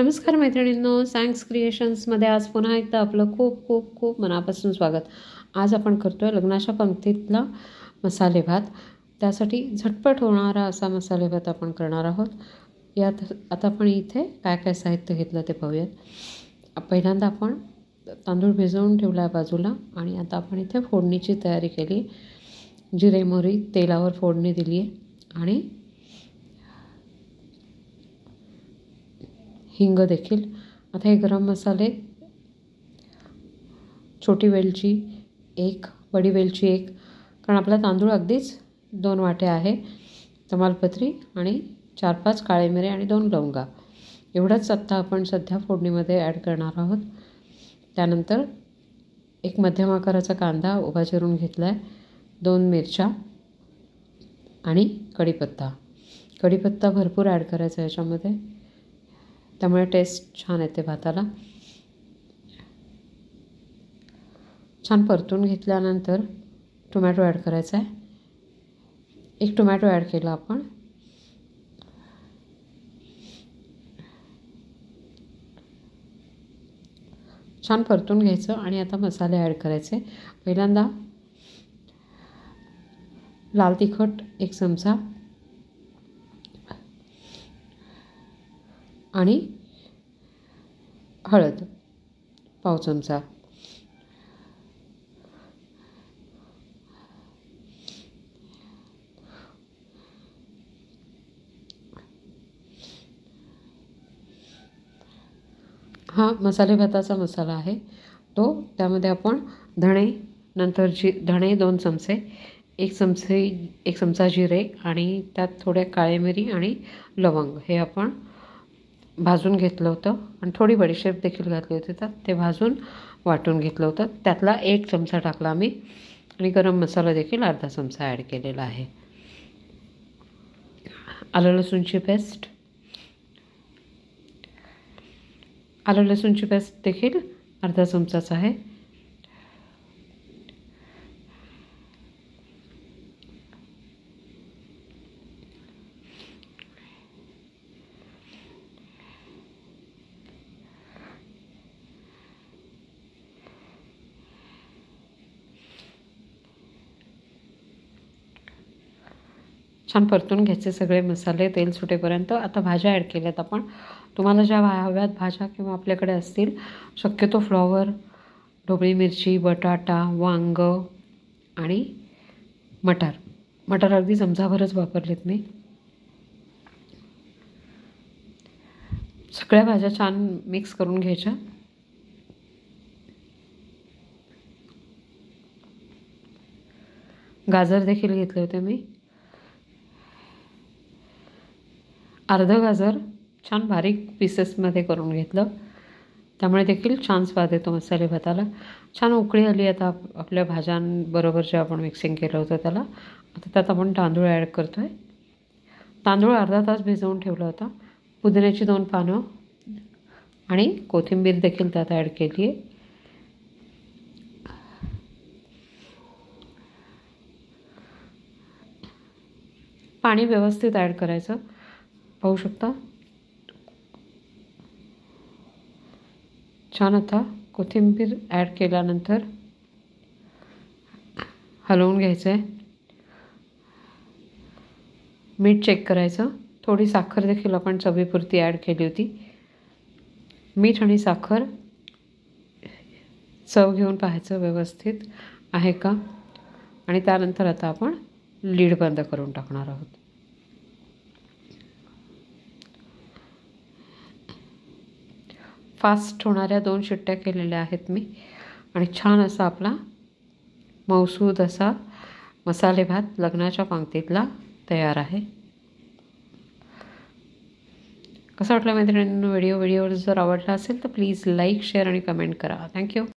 नमस्कार मैत्रिणींनो, सँक्स क्रिएशन्समध्ये आज पुन्हा एकदा आपलं खूप खूप खूप मनापासून स्वागत। आज आपण करतोय लग्नाच्या पंक्तीतला मसाले भात। त्यासाठी झटपट होणारा असा मसाले भात आपण करणार आहोत। यात आता आपण इथे काय काय साहित्य घेतलं ते पाहूयात। पहिल्यांदा आपण तांदूळ भिजवून ठेवला आहे बाजूला आणि आता आपण इथे फोडणीची तयारी केली। जिरे मोहरी तेलावर फोडणी दिली आहे आणि हिंग देखील। आता हे गरम मसाले, छोटी वेलची 1, बडी वेलची 1, कारण आपला तांदूळ अगदीच 2 वाटे आहे, तमालपत्री आणि 4-5 काळे मिरे आणि 2 लवंगा, एवढंच आत्ता आपण सध्या फोडणीमध्ये ॲड करणार आहोत। त्यानंतर एक मध्यम आकाराचा कांदा उभा चिरून घेतला आहे, 2 मिरच्या आणि कढीपत्ता। कढीपत्ता भरपूर ॲड करायचा याच्यामध्ये, त्यामुळे टेस्ट छान येते भाताला। छान परतून घेतल्यानंतर टोमॅटो ॲड करायचा आहे। 1 टोमॅटो ॲड केला आपण। छान परतून घ्यायचं आणि आता मसाले ॲड करायचे। पहिल्यांदा लाल तिखट 1 चमचा आणि हळद पाव चमचा। हा मसाले भाताचा मसाला आहे तो। त्यामध्ये आपण धणे, नंतर धणे 2 चमचे, 1 चमचा जिरे आणि त्यात थोडे काळे मिरी आणि लवंग हे आपण भाजून घेतलं होतं आणि थोडी बडीशेप देखील घातली होती त्यात, ते भाजून वाटून घेतलं होतं। त्यातला 1 चमचा टाकला मी आणि गरम मसाला देखील अर्धा चमचा ॲड केलेला आहे। आलं लसूणची पेस्ट देखील अर्धा चमचाच आहे। छान परतून घ्यायचे सगळे मसाले तेल सुटेपर्यंत। आता भाज्या ॲड केल्यात आपण। तुम्हाला ज्या हव्यात भाज्या किंवा आपल्याकडे असतील, शक्यतो फ्लॉवर, ढोबळी मिरची, बटाटा, वांग आणि मटार अगदी चमचाभरच वापरलेत मी। सगळ्या भाज्या छान मिक्स करून घ्यायच्या। गाजर देखील घेतले होते मी, अर्ध गाजर छान बारीक पीसेसमध्ये करून घेतलं, त्यामुळे देखील छान स्वाद येतो मसाले भाताला। छान उकळी आली आता आपल्या भाज्यांबरोबर जे आपण मिक्सिंग केलं होतं त्याला। आता त्यात आपण तांदूळ ॲड करतो आहे। तांदूळ अर्धा तास भिजवून ठेवला होता। पुदिन्याची 2 पानं आणि कोथिंबीर देखील त्यात ॲड केली आहे। पाणी व्यवस्थित ॲड करायचं, पाहू शकता। छान आता कोथिंबीर ॲड केल्यानंतर हलवून घ्यायचं आहे। मीठ चेक करायचं, थोडी साखर देखील आपण चवीपुरती ॲड केली होती। मीठ आणि साखर चव घेऊन पाहायचं व्यवस्थित आहे का, आणि त्यानंतर आता आपण लीड बंद करून टाकणार आहोत। फास्ट होणाऱ्या 2 शिट्ट्या केलेल्या आहेत मी आणि छान असा आपला मऊसूद असा मसाले भात लग्नाच्या पंक्तीतला तयार आहे। कसा वाटला मैत्रिणींनो व्हिडिओ जर आवडला असेल तर प्लीज लाईक, शेअर आणि कमेंट करा। थँक्यू।